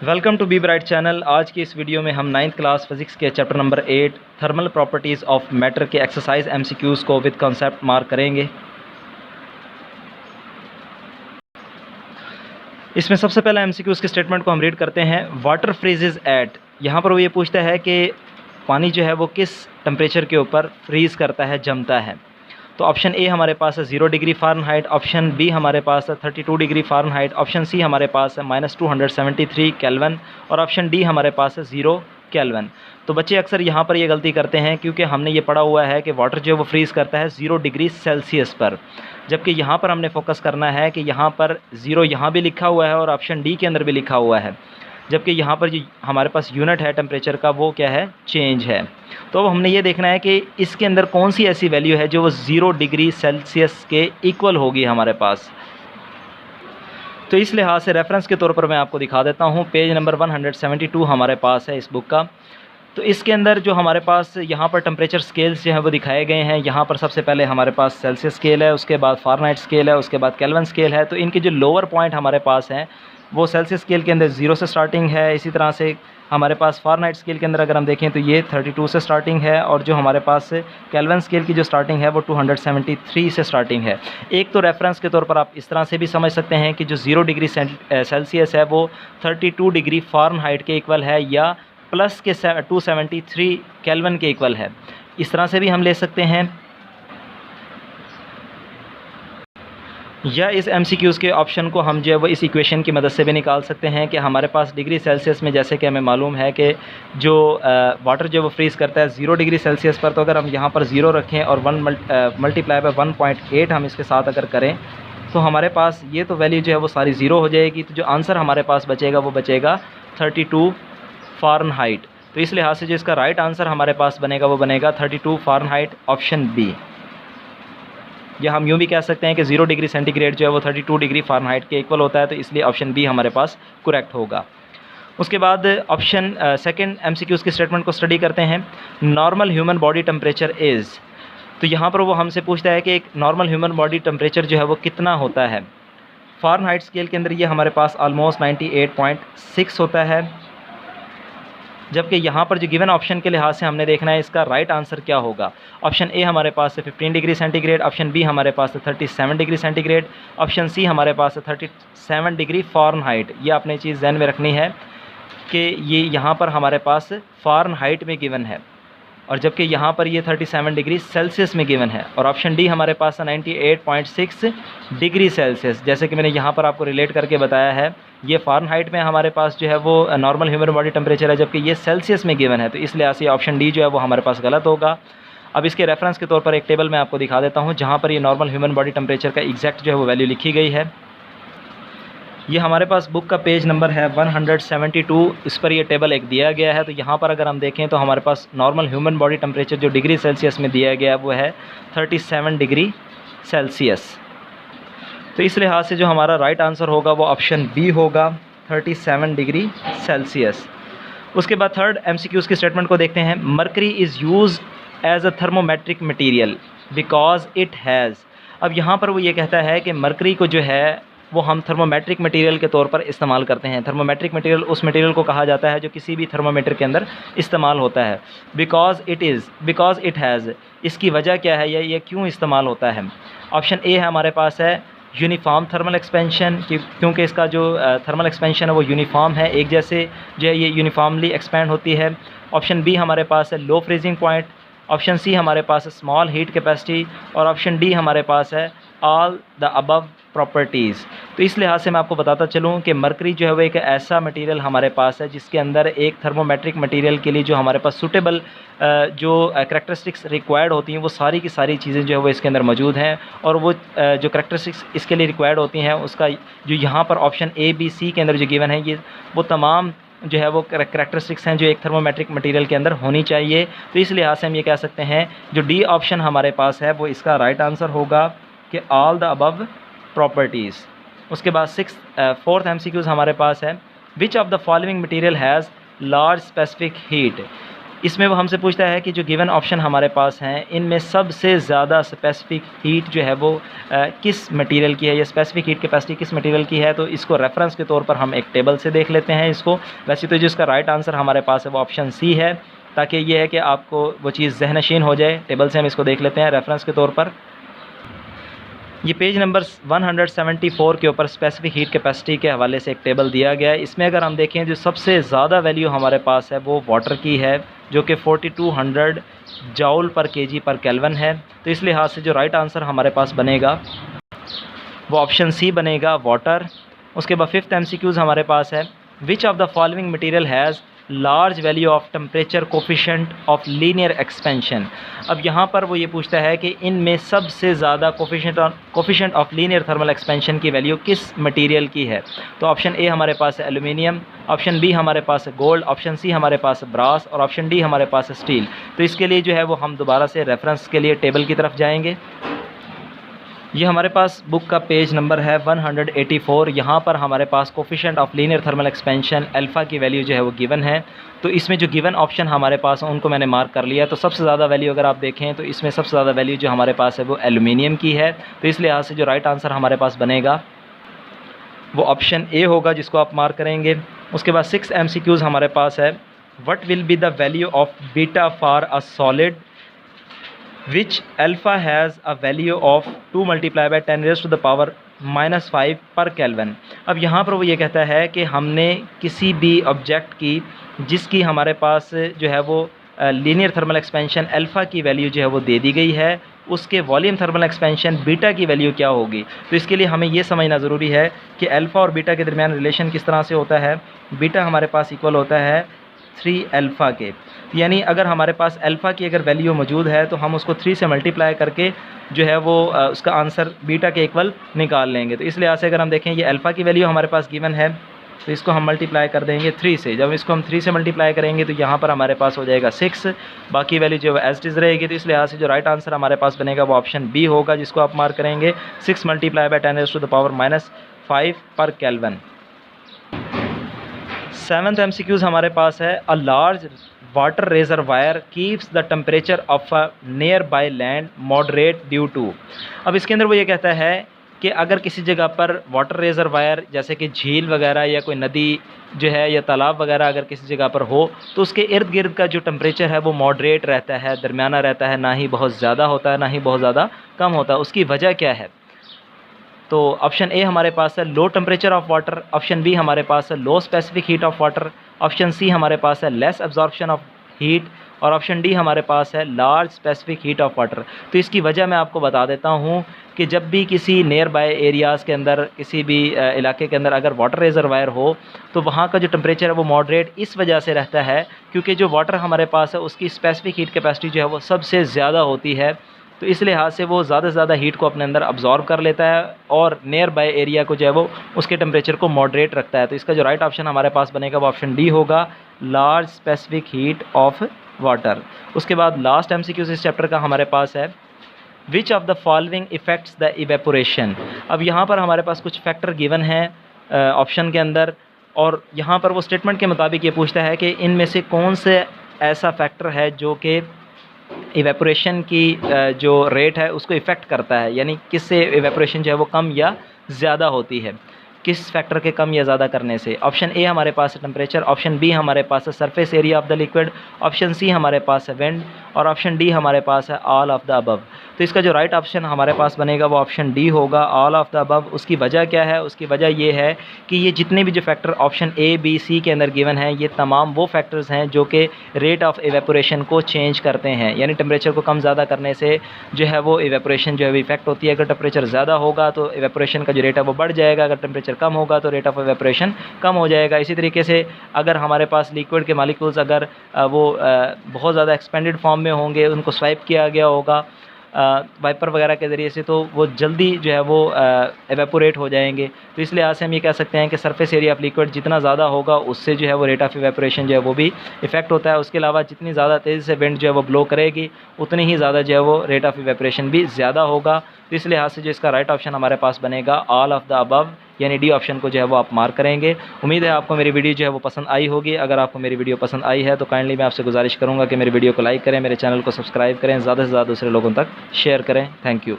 Welcome to be bright channel. आज की इस वीडियो में हम 9th क्लास फिज़िक्स के chapter number 8 thermal properties of matter के एक्सरसाइज एमसीक्यूज़ को विद कॉन्सेप्ट मार्क करेंगे। इसमें सबसे पहले एमसीक्यूज़ के स्टेटमेंट को हम रीड करते हैं। वाटर फ्रीजेज एट, यहाँ पर वो ये पूछता है कि पानी जो है वो किस टेम्परेचर के ऊपर फ्रीज़ करता है, जमता है। तो ऑप्शन ए हमारे पास है 0 डिग्री फ़ारेनहाइट, ऑप्शन बी हमारे पास है 32 डिग्री फ़ारेनहाइट, ऑप्शन सी हमारे पास है -273 केल्विन और ऑप्शन डी हमारे पास है 0 केल्विन। तो बच्चे अक्सर यहाँ पर ये गलती करते हैं क्योंकि हमने ये पढ़ा हुआ है कि वाटर जो है वो फ्रीज़ करता है 0 डिग्री सेल्सियस पर, जबकि यहाँ पर हमने फोकस करना है कि यहाँ पर 0 यहाँ भी लिखा हुआ है और ऑप्शन डी के अंदर भी लिखा हुआ है, जबकि यहाँ पर जो हमारे पास यूनिट है टेम्परेचर का वो क्या है, चेंज है। तो अब हमने ये देखना है कि इसके अंदर कौन सी ऐसी वैल्यू है जो वो 0 डिग्री सेल्सियस के इक्वल होगी हमारे पास। तो इस लिहाज से रेफरेंस के तौर पर मैं आपको दिखा देता हूँ। पेज नंबर 172 हमारे पास है इस बुक का। तो इसके अंदर जो हमारे पास यहाँ पर टेम्परेचर स्केल्स जो हैं वो दिखाए गए हैं। यहाँ पर सबसे पहले हमारे पास सेल्सियस स्केल है, उसके बाद फ़ारेनहाइट स्केल है, उसके बाद केल्विन स्केल है। तो इनके जो लोअर पॉइंट हमारे पास हैं वो सेल्सियस स्केल के अंदर 0 से स्टार्टिंग है। इसी तरह से हमारे पास फ़ारेनहाइट स्केल के अंदर अगर हम देखें तो ये 32 से स्टार्टिंग है और जो हमारे पास केल्विन स्केल की जो स्टार्टिंग है वो 273 से स्टार्टिंग है। एक तो रेफरेंस के तौर पर आप इस तरह से भी समझ सकते हैं कि जो 0 डिग्री सेल्सियस है वो 32 डिग्री फ़ारेनहाइट के इक्वल है या प्लस के 273 केल्विन के इक्वल है। इस तरह से भी हम ले सकते हैं, या इस एमसीक्यूज़ के ऑप्शन को हम जो है वो इस इक्वेशन की मदद से भी निकाल सकते हैं कि हमारे पास डिग्री सेल्सियस में जैसे कि हमें मालूम है कि जो वाटर जो वो फ्रीज़ करता है 0 डिग्री सेल्सियस पर, तो अगर हम यहाँ पर 0 रखें और 1 मल्टीप्लाई बाय 1.8 हम इसके साथ अगर करें तो हमारे पास ये तो वैल्यू जो है वो सारी 0 हो जाएगी। तो जो आंसर हमारे पास बचेगा वो बचेगा 32 फ़ारेनहाइट। तो इस लिहाज से जो इसका राइट आंसर हमारे पास बनेगा वो बनेगा 32 फ़ारेनहाइट, ऑप्शन बी। या हम यूँ भी कह सकते हैं कि 0 डिग्री सेंटीग्रेड जो है वो 32 डिग्री फ़ारेनहाइट के इक्वल होता है, तो इसलिए ऑप्शन बी हमारे पास करेक्ट होगा। उसके बाद ऑप्शन सेकंड एमसीक्यूज़ की स्टेटमेंट को स्टडी करते हैं। Normal human body temperature is, तो यहाँ पर वो हमसे पूछता है कि एक नॉर्मल ह्यूमन बॉडी टेम्परेचर जो है वो कितना होता है। फ़ारेनहाइट स्केल के अंदर ये हमारे पास ऑलमोस्ट 98.6 होता है, जबकि यहाँ पर जो गिवन ऑप्शन के लिहाज से हमने देखना है इसका राइट आंसर क्या होगा। ऑप्शन ए हमारे पास है 15 डिग्री सेंटीग्रेड, ऑप्शन बी हमारे पास है 37 डिग्री सेंटीग्रेड, ऑप्शन सी हमारे पास है 37 डिग्री फ़ारेनहाइट। ये आपने चीज़ ध्यान में रखनी है कि ये यहाँ पर हमारे पास फ़ारेनहाइट में गिवन है और जबकि यहाँ पर ये 37 डिग्री सेल्सियस में गिवन है। और ऑप्शन डी हमारे पास है 98.6 डिग्री सेल्सियस। जैसे कि मैंने यहाँ पर आपको रिलेट करके बताया है, ये फ़ारेनहाइट में हमारे पास जो है वो नॉर्मल ह्यूमन बॉडी टेम्परेचर है, जबकि ये सेल्सियस में गिवन है। तो इस लिहाज से ऑप्शन डी जो है वो हमारे पास गलत होगा। अब इसके रेफरेंस के तौर पर एक टेबल मैं आपको दिखा देता हूँ जहाँ पर ये नॉर्मल ह्यूमन बॉडी टेम्परेचर का एग्जैक्ट जो है वो वैल्यू लिखी गई है। ये हमारे पास बुक का पेज नंबर है 172, इस पर ये टेबल एक दिया गया है। तो यहाँ पर अगर हम देखें तो हमारे पास नॉर्मल ह्यूमन बॉडी टेम्परेचर जो डिग्री सेल्सियस में दिया गया है वो है 37 डिग्री सेल्सियस। तो इस लिहाज से जो हमारा राइट आंसर होगा वो ऑप्शन बी होगा, 37 डिग्री सेल्सियस। उसके बाद थर्ड एमसीक्यूज़ की स्टेटमेंट को देखते हैं। Mercury is use as a thermometric material because it has, अब यहाँ पर वो ये कहता है कि मरकरी को जो है वो हम थर्मोमेट्रिक मटेरियल के तौर पर इस्तेमाल करते हैं। थर्मोमेट्रिक मटेरियल उस मटेरियल को कहा जाता है जो किसी भी थर्मोमीटर के अंदर इस्तेमाल होता है। बिकॉज इट हैज़, इसकी वजह क्या है या ये क्यों इस्तेमाल होता है। ऑप्शन ए है हमारे पास है यूनिफॉर्म थर्मल एक्सपेंशन, क्योंकि इसका जो थर्मल एक्सपेंशन है वो यूनिफॉर्म है, एक जैसे जो है ये यूनिफॉर्मली एक्सपेंड होती है। ऑप्शन बी हमारे पास है लो फ्रीजिंग पॉइंट, ऑप्शन सी हमारे पास है स्मॉल हीट कैपेसिटी और ऑप्शन डी हमारे पास है ऑल द अबव प्रॉपर्टीज़। तो इस लिहाज से मैं आपको बताता चलूँ कि मरकरी जो है वो एक ऐसा मटेरियल हमारे पास है जिसके अंदर एक थर्मोमेट्रिक मटेरियल के लिए जो हमारे पास सूटेबल जो करैक्टरिस्टिक्स रिक्वायर्ड होती हैं वो सारी की सारी चीज़ें जो है वो इसके अंदर मौजूद हैं। और वो जो करैक्टरिस्टिक्स इसके लिए रिक्वायर्ड होती हैं उसका जो यहाँ पर ऑप्शन ए बी सी के अंदर जो गिवन है ये वो तमाम जो है वो करैक्टरिस्टिक्स हैं जो एक थर्मोमेट्रिक मटेरियल के अंदर होनी चाहिए। तो इस लिहाज से हम ये कह सकते हैं जो डी ऑप्शन हमारे पास है वो इसका राइट आंसर होगा कि ऑल द अबव प्रॉपर्टीज़। उसके बाद फोर्थ एमसीक्यूज़ हमारे पास है। Which of the following material has large specific heat, इसमें वो हमसे पूछता है कि जो गिवन ऑप्शन हमारे पास हैं इनमें सबसे ज़्यादा स्पेसिफिक हीट जो है वो किस मटेरियल की है, या स्पेसिफिक हीट कैपेसिटी किस मटेरियल की है। तो इसको रेफरेंस के तौर पर हम एक टेबल से देख लेते हैं इसको। वैसे तो जिसका राइट आंसर हमारे पास है वो ऑप्शन सी है, ताकि ये है कि आपको वो चीज़ ज़हनशीन हो जाए। टेबल से हम इसको देख लेते हैं रेफरेंस के तौर पर। ये पेज नंबर 174 के ऊपर स्पेसिफिक हीट कैपेसिटी के हवाले से एक टेबल दिया गया है। इसमें अगर हम देखें जो सबसे ज़्यादा वैल्यू हमारे पास है वो वाटर की है, जो कि 4200 जूल पर केजी पर केल्विन है। तो इस लिहाज से जो राइट आंसर हमारे पास बनेगा वो ऑप्शन सी बनेगा, वाटर। उसके बाद 5th MCQs हमारे पास है, which of the following material has large value of temperature coefficient of linear expansion. अब यहाँ पर वो ये पूछता है कि इनमें सबसे ज़्यादा coefficient of linear thermal expansion की वैल्यू किस मटेरियल की है। तो ऑप्शन ए हमारे पास है एल्यूमिनियम, ऑप्शन बी हमारे पास है गोल्ड, ऑप्शन सी हमारे पास है ब्रास और ऑप्शन डी हमारे पास है स्टील। तो इसके लिए जो है वो हम दोबारा से रेफरेंस के लिए टेबल की तरफ जाएंगे। ये हमारे पास बुक का पेज नंबर है 184। यहाँ पर हमारे पास coefficient of linear thermal expansion alpha की वैल्यू जो है वो गिवन है। तो इसमें जो गिवन ऑप्शन हमारे पास हैं उनको मैंने मार्क कर लिया। तो सबसे ज़्यादा वैल्यू अगर आप देखें तो इसमें सबसे ज़्यादा वैल्यू जो हमारे पास है वो एल्यूमिनियम की है। तो इस लिहाज से जो राइट आंसर हमारे पास बनेगा वो ऑप्शन ए होगा, जिसको आप मार्क करेंगे। उसके बाद 6 MCQs हमारे पास है, what will be the value of beta for a solid which alpha has a value of 2 multiplied by 10 raised to the power -5 पर केल्विन। अब यहाँ पर वो ये कहता है कि हमने किसी भी ऑब्जेक्ट की जिसकी हमारे पास जो है वो लीनियर थर्मल एक्सपेंशन अल्फ़ा की वैल्यू जो है वो दे दी गई है, उसके वॉल्यूम थर्मल एक्सपेंशन बीटा की वैल्यू क्या होगी। तो इसके लिए हमें ये समझना ज़रूरी है कि अल्फ़ा और बीटा के दरमियान रिलेशन किस तरह से होता है। बीटा हमारे पास इक्वल होता है 3 अल्फ़ा के, यानी अगर हमारे पास अल्फ़ा की अगर वैल्यू मौजूद है तो हम उसको 3 से मल्टीप्लाई करके जो है वो उसका आंसर बीटा के इक्वल निकाल लेंगे। तो इस लिहाज से अगर हम देखें ये अल्फ़ा की वैल्यू हमारे पास गिवन है, तो इसको हम मल्टीप्लाई कर देंगे 3 से। जब इसको हम 3 से मल्टीप्लाई करेंगे तो यहाँ पर हमारे पास हो जाएगा 6, बाकी वैल्यू जो है एज इट इज़ रहेगी। तो इस लिहाज से जो राइट आंसर हमारे पास बनेगा वो ऑप्शन बी होगा, जिसको आप मार्क करेंगे 6 multiply by 10 raised to the power -5 पर केल्विन। 7th MCQs हमारे पास है, a large water reservoir keeps the temperature of a near by land moderate due to. अब इसके अंदर वो ये कहता है कि अगर किसी जगह पर वाटर रेजरवायर जैसे कि झील वगैरह या कोई नदी जो है या तालाब वगैरह अगर किसी जगह पर हो तो उसके इर्द गिर्द का जो टेम्परेचर है वो मॉडरेट रहता है, दरमियाना रहता है, ना ही बहुत ज़्यादा होता है ना ही बहुत ज़्यादा कम होता है। उसकी वजह क्या है। तो ऑप्शन ए हमारे पास है low temperature of water, option b हमारे पास है low specific heat of water, option c हमारे पास है लेस एब्जॉर्प्शन ऑफ हीट और ऑप्शन डी हमारे पास है large specific heat of water. तो इसकी वजह मैं आपको बता देता हूँ कि जब भी किसी नियर बाय एरियाज़ के अंदर किसी भी इलाके के अंदर अगर वाटर रिजर्वायर हो तो वहाँ का जो टेम्परेचर है वो मॉडरेट इस वजह से रहता है क्योंकि जो वाटर हमारे पास है उसकी स्पेसिफिक हीट कैपेसिटी जो है वो सबसे ज़्यादा होती है। तो इस लिहाज से वो ज़्यादा से ज़्यादा हीट को अपने अंदर अब्जॉर्ब कर लेता है और नियर बाय एरिया को जो है वो उसके टेम्परेचर को मॉडरेट रखता है। तो इसका जो राइट ऑप्शन हमारे पास बनेगा वो ऑप्शन डी होगा, large specific heat of water. उसके बाद लास्ट MCQ इस चैप्टर का हमारे पास है, which of the following effects the evaporation. अब यहाँ पर हमारे पास कुछ फैक्टर गिवन हैं ऑप्शन के अंदर और यहाँ पर वो स्टेटमेंट के मुताबिक ये पूछता है कि इनमें से कौन से ऐसा फैक्टर है जो कि इवेपोरेशन की जो रेट है उसको इफ़ेक्ट करता है, यानी किससे इवेपोरेशन जो है वो कम या ज़्यादा होती है, किस फैक्टर के कम या ज़्यादा करने से। ऑप्शन ए हमारे पास है टेम्परेचर, ऑप्शन बी हमारे पास है surface area of the liquid, option c हमारे पास है विंड और ऑप्शन डी हमारे पास है ऑल ऑफ द अबव। तो इसका जो राइट ऑप्शन हमारे पास बनेगा वो ऑप्शन डी होगा, ऑल ऑफ द अबव। उसकी वजह क्या है, उसकी वजह ये है कि ये जितने भी जो factor option a b c के अंदर गिवन हैं ये तमाम वो फैक्टर्स हैं जो कि रेट ऑफ इवेपोरेशन को चेंज करते हैं, यानी टेम्परेचर को कम ज़्यादा करने से जो है वो इवेपोरेशन जो है वो इफेक्ट होती है। अगर टेम्परेचर ज़्यादा होगा तो इवेपोरेशन का जो रेट है वो बढ़ जाएगा, अगर टेम्परेचर कम होगा तो रेट ऑफ इवेपोरेशन कम हो जाएगा। इसी तरीके से अगर हमारे पास लिक्विड के मॉलिक्यूल्स अगर वो बहुत ज़्यादा एक्सपेंडेड फॉर्म में होंगे, उनको स्वाइप किया गया होगा वाइपर वगैरह के ज़रिए से, तो वो जल्दी जो है वो एवेपोरेट हो जाएंगे। तो इसलिए आज से हम ये कह सकते हैं कि सरफेस एरिया ऑफ लिक्विड जितना ज़्यादा होगा उससे जो है वो रेट ऑफ इवेपोरेशन जो है वो भी इफेक्ट होता है। उसके अलावा जितनी ज़्यादा तेज़ी से विंड जो है वो ब्लो करेगी उतनी ही ज़्यादा जो है वो रेट ऑफ इवेपोरेशन भी ज़्यादा होगा। तो इस लिहाज से जो इसका राइट ऑप्शन हमारे पास बनेगा ऑल ऑफ द अबव, यानी डी ऑप्शन को जो है वो आप मार्क करेंगे। उम्मीद है आपको मेरी वीडियो जो है वो पसंद आई होगी। अगर आपको मेरी वीडियो पसंद आई है तो काइंडली मैं आपसे गुजारिश करूँगा कि मेरी वीडियो को लाइक करें, मेरे चैनल को सब्सक्राइब करें, ज़्यादा से ज़्यादा दूसरे लोगों तक शेयर करें। Thank you.